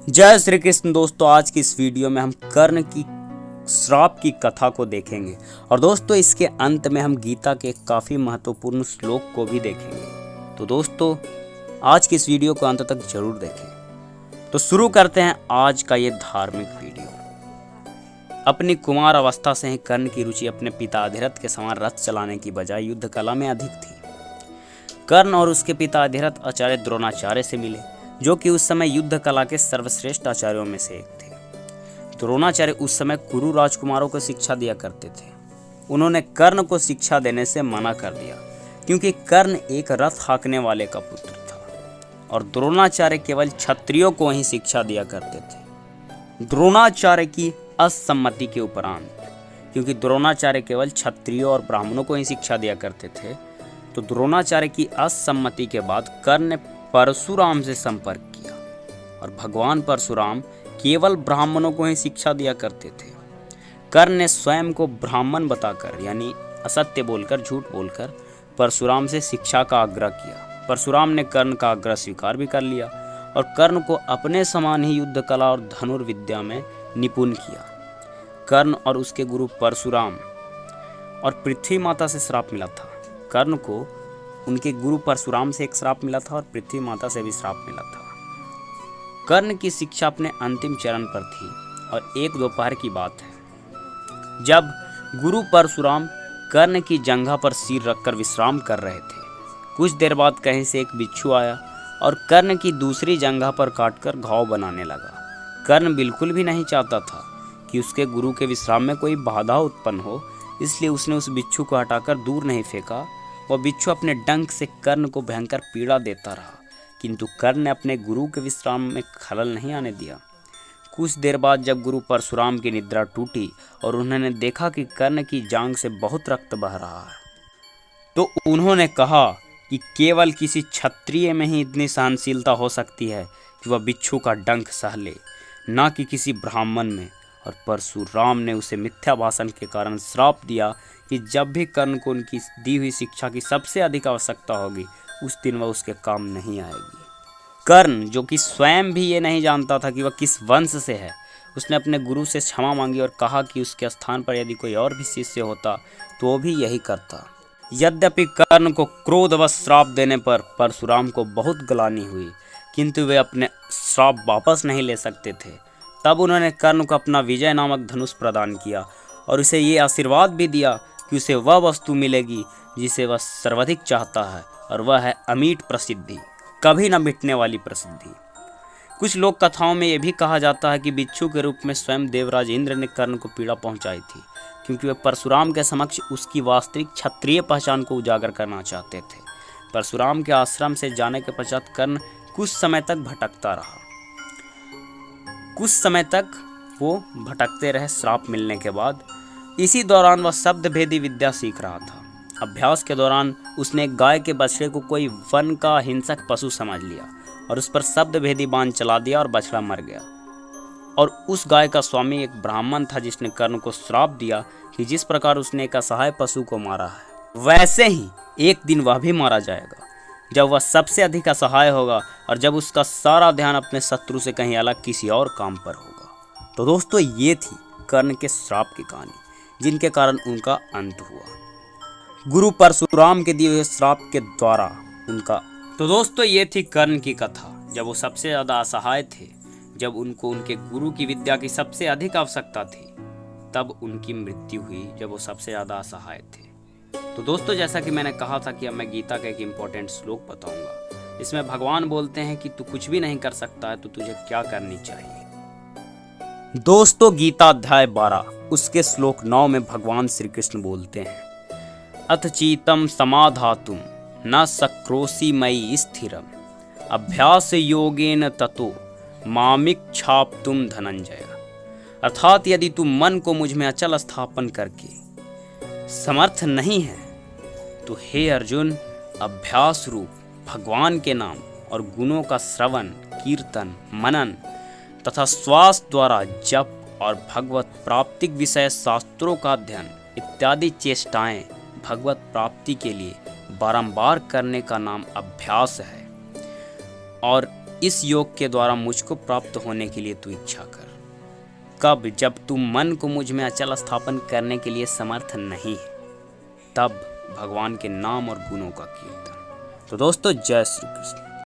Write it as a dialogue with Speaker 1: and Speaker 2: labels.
Speaker 1: जय श्री कृष्ण। दोस्तों, आज की इस वीडियो में हम कर्ण की श्राप की कथा को देखेंगे और दोस्तों इसके अंत में हम गीता के काफ़ी महत्वपूर्ण श्लोक को भी देखेंगे। तो दोस्तों आज की इस वीडियो को अंत तक जरूर देखें। तो शुरू करते हैं आज का ये धार्मिक वीडियो। अपनी कुमार अवस्था से ही कर्ण की रुचि अपने पिता अधिरथ के समान रथ चलाने की बजाय युद्ध कला में अधिक थी। कर्ण और उसके पिता अधिरथ आचार्य द्रोणाचार्य से मिले, जो कि उस समय युद्ध कला के सर्वश्रेष्ठ आचार्यों में से एक थे। द्रोणाचार्य उस समय कुरु राजकुमारों को शिक्षा दिया करते थे। उन्होंने कर्ण को शिक्षा देने से मना कर दिया, क्योंकि कर्ण एक रथ हाँकने वाले का पुत्र था और द्रोणाचार्य केवल क्षत्रियों को ही शिक्षा दिया करते थे। द्रोणाचार्य की असम्मति के उपरांत, क्योंकि द्रोणाचार्य केवल क्षत्रियों और ब्राह्मणों को ही शिक्षा दिया करते थे, तो द्रोणाचार्य की असम्मति के बाद कर्ण ने परशुराम से संपर्क किया और भगवान परशुराम केवल ब्राह्मणों को ही शिक्षा दिया करते थे। कर्ण ने स्वयं को ब्राह्मण बताकर, यानी असत्य बोलकर, झूठ बोलकर परशुराम से शिक्षा का आग्रह किया। परशुराम ने कर्ण का आग्रह स्वीकार भी कर लिया और कर्ण को अपने समान ही युद्ध कला और धनुर्विद्या में निपुण किया। कर्ण और उसके गुरु परशुराम और पृथ्वी माता से श्राप मिला था। कर्ण को उनके गुरु परशुराम से एक श्राप मिला था और पृथ्वी माता से भी श्राप मिला था। कर्ण की शिक्षा अपने अंतिम चरण पर थी और एक दोपहर की बात है, जब गुरु परशुराम कर्ण की जंघा पर सिर रखकर विश्राम कर रहे थे। कुछ देर बाद कहीं से एक बिच्छू आया और कर्ण की दूसरी जंघा पर काटकर घाव बनाने लगा। कर्ण बिल्कुल भी नहीं चाहता था कि उसके गुरु के विश्राम में कोई बाधा उत्पन्न हो, इसलिए उसने उस बिच्छू को हटाकर दूर नहीं फेंका। वह बिच्छू अपने डंक से कर्ण को भयंकर पीड़ा देता रहा, किंतु कर्ण ने अपने गुरु के विश्राम में खलल नहीं आने दिया। कुछ देर बाद जब गुरु परशुराम की निद्रा टूटी और उन्होंने देखा कि कर्ण की जांघ से बहुत रक्त बह रहा है, तो उन्होंने कहा कि केवल किसी क्षत्रिय में ही इतनी सहनशीलता हो सकती है कि वह बिच्छू का डंक सह ले, ना कि किसी ब्राह्मण में। और परशुराम ने उसे मिथ्या भाषण के कारण श्राप दिया कि जब भी कर्ण को उनकी दी हुई शिक्षा की सबसे अधिक आवश्यकता होगी, उस दिन वह उसके काम नहीं आएगी। कर्ण, जो कि स्वयं भी ये नहीं जानता था कि वह किस वंश से है, उसने अपने गुरु से क्षमा मांगी और कहा कि उसके स्थान पर यदि कोई और भी शिष्य होता तो वो भी यही करता। यद्यपि कर्ण को क्रोधवश श्राप देने पर परशुराम को बहुत ग्लानि हुई, किंतु वे अपने श्राप वापस नहीं ले सकते थे। तब उन्होंने कर्ण को अपना विजय नामक धनुष प्रदान किया और उसे ये आशीर्वाद भी दिया कि उसे वह वस्तु मिलेगी जिसे वह सर्वाधिक चाहता है, और वह है अमीट प्रसिद्धि, कभी न मिटने वाली प्रसिद्धि। कुछ लोक कथाओं में यह भी कहा जाता है कि बिच्छू के रूप में स्वयं देवराज इंद्र ने कर्ण को पीड़ा पहुंचाई थी, क्योंकि वे परशुराम के समक्ष उसकी वास्तविक क्षत्रिय पहचान को उजागर करना चाहते थे। परशुराम के आश्रम से जाने के पश्चात कर्ण कुछ समय तक भटकता रहा। कुछ समय तक वो भटकते रहे श्राप मिलने के बाद। इसी दौरान वह शब्द भेदी विद्या सीख रहा था। अभ्यास के दौरान उसने एक गाय के बछड़े को कोई वन का हिंसक पशु समझ लिया और उस पर शब्द भेदी बाण चला दिया और बछड़ा मर गया। और उस गाय का स्वामी एक ब्राह्मण था, जिसने कर्ण को श्राप दिया कि जिस प्रकार उसने एक असहाय पशु को मारा है, वैसे ही एक दिन वह भी मारा जाएगा, जब वह सबसे अधिक असहाय होगा और जब उसका सारा ध्यान अपने शत्रु से कहीं अलग किसी और काम पर होगा। तो दोस्तों ये थी कर्ण के श्राप की कहानी, जिनके कारण उनका अंत हुआ गुरु परशुराम के दिए हुए श्राप के द्वारा उनका। तो दोस्तों ये थी कर्ण की कथा। जब वो सबसे ज़्यादा असहाय थे, जब उनको उनके गुरु की विद्या की सबसे अधिक आवश्यकता थी, तब उनकी मृत्यु हुई जब वो सबसे ज़्यादा असहाय थे। तो दोस्तों जैसा कि मैंने कहा था कि अब मैं गीता का एक इम्पोर्टेंट श्लोक बताऊंगा। इसमें भगवान बोलते हैं कि तू कुछ भी नहीं कर सकता है तो तुझे क्या करनी चाहिए। दोस्तों गीता अध्याय 12 उसके श्लोक 9 में भगवान श्री कृष्ण बोलते हैं, अथ चीतम समाधातुम न सक्रोसी मयि स्थिरम अभ्यास योगेन ततो मामिच्छाप्तुम धनंजय। अर्थात यदि तू मन को मुझ में अचल स्थापन करके समर्थ नहीं है, तो हे अर्जुन, अभ्यास रूप भगवान के नाम और गुणों का श्रवण, कीर्तन, मनन तथा श्वास द्वारा जप और भगवत प्राप्ति विषय शास्त्रों का अध्ययन इत्यादि चेष्टाएं भगवत प्राप्ति के लिए बारंबार करने का नाम अभ्यास है। और इस योग के द्वारा मुझको प्राप्त होने के लिए तू इच्छा कर। कब? जब तू मन को मुझ में अचल स्थापन करने के लिए समर्थ नहीं है, तब भगवान के नाम और गुणों का कीर्तन। तो दोस्तों, जय श्री कृष्ण।